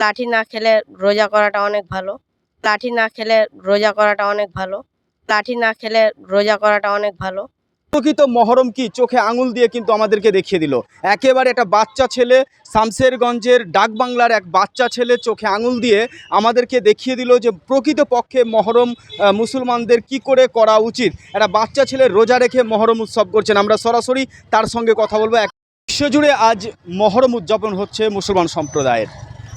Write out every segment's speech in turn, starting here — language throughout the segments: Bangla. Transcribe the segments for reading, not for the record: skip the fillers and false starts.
লাঠি না খেলে রোজা করাটা অনেক ভালো। লাঠি না খেলে রোজা করাটা অনেক ভালো। লাঠি না খেলে রোজা করাটা অনেক ভালো। প্রকৃত মহরম কি চোখে আঙুল দিয়ে কিন্তু আমাদেরকে দেখিয়ে দিল। একেবারে একটা বাচ্চা ছেলে, শামশেরগঞ্জের ডাকবাংলার এক বাচ্চা ছেলে চোখে আঙুল দিয়ে আমাদেরকে দেখিয়ে দিল যে প্রকৃত পক্ষে মহরম মুসলমানদের কি করে করা উচিত। একটা বাচ্চা ছেলে রোজা রেখে মহরম উৎসব করছেন, আমরা সরাসরি তার সঙ্গে কথা বলবো। বিশ্বজুড়ে আজ মহরম উদযাপন হচ্ছে মুসলমান সম্প্রদায়ের।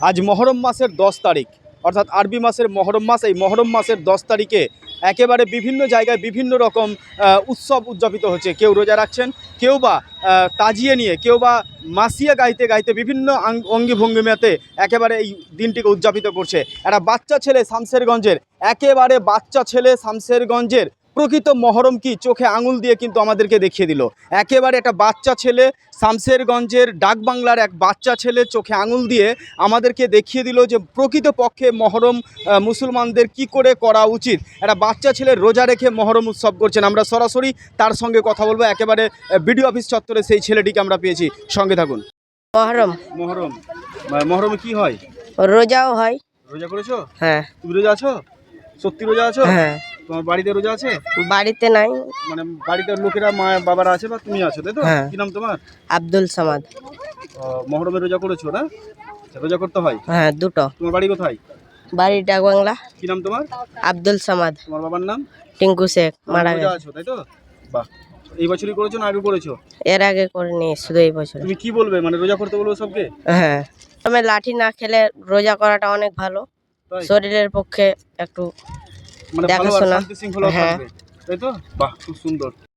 আজ মহরম মাসের 10 তারিখ, অর্থাৎ আরবি মাসের মহরম মাস। এই মহরম মাসের 10 তারিখে একেবারে বিভিন্ন জায়গায় বিভিন্ন রকম উৎসব উদযাপিত হচ্ছে। কেউ রোজা রাখছেন, কেউ বা তাজিয়ে নিয়ে, কেউ বা মাসিয়া গাইতে গাইতে বিভিন্ন অঙ্গি ভঙ্গিমাতে একেবারে এই দিনটিকে উদযাপিত করছে। একটা বাচ্চা ছেলে শামশেরগঞ্জের, একেবারে বাচ্চা ছেলে শামশেরগঞ্জের প্রকৃত মহরম কি চোখে আঙুল দিয়ে কিন্তু আমাদেরকে দেখিয়ে দিল। একেবারে একটা বাচ্চা ছেলে, শামশেরগঞ্জের ডাকবাংলার এক বাচ্চা ছেলে চোখে আঙুল দিয়ে আমাদেরকে দেখিয়ে দিল যে প্রকৃত পক্ষে মহরম মুসলমানদের কি করে করা উচিত। একটা বাচ্চা ছেলে রোজা রেখে মহরম উৎসব করছেন, আমরা সরাসরি তার সঙ্গে কথা বলবো। একেবারে বিডিও অফিস চত্বরে সেই ছেলেটিকে আমরা পেয়েছি, সঙ্গে থাকুন। মহরম মহরমে কি হয়? রোজাও হয়। রোজা করেছো? হ্যাঁ। তুমি রোজা আছো? সত্যি রোজা আছো? হ্যাঁ। তোমার বাড়িতে রোজা আছে? বাড়িতে নাই। মানে বাড়িতে লোকেরা, মা বাবারা আছে বা তুমি আছো, তাই তো? হ্যাঁ। কি নাম তোমার? আব্দুল সামাদ। মহরমে রোজা করেছো না? রোজা করতে হয়? হ্যাঁ, দুটো। তোমার বাড়ি কোথায়? বাড়ি ডাকবাংলা। কি নাম তোমার? আব্দুল সামাদ। তোমার বাবার নাম? টিঙ্কু শেখ। মারা রোজা গেছে। আছো, তাই তো? বাহ। এই বছরই করেছো না আগে করেছো? এর আগে করিনি, শুধু এই বছর। তুমি কি বলবে, মানে রোজা করতে বলবো সবকে? হ্যাঁ। তবে লাঠি না খেলে রোজা করাটা অনেক ভালো। তাই? শরীরের পক্ষে একটু মানে ভালো আর দেখাশোনা। শান্তি শৃঙ্খলা হ্যাঁ। থাকবে, তাই তো? বাহ, খুব সুন্দর।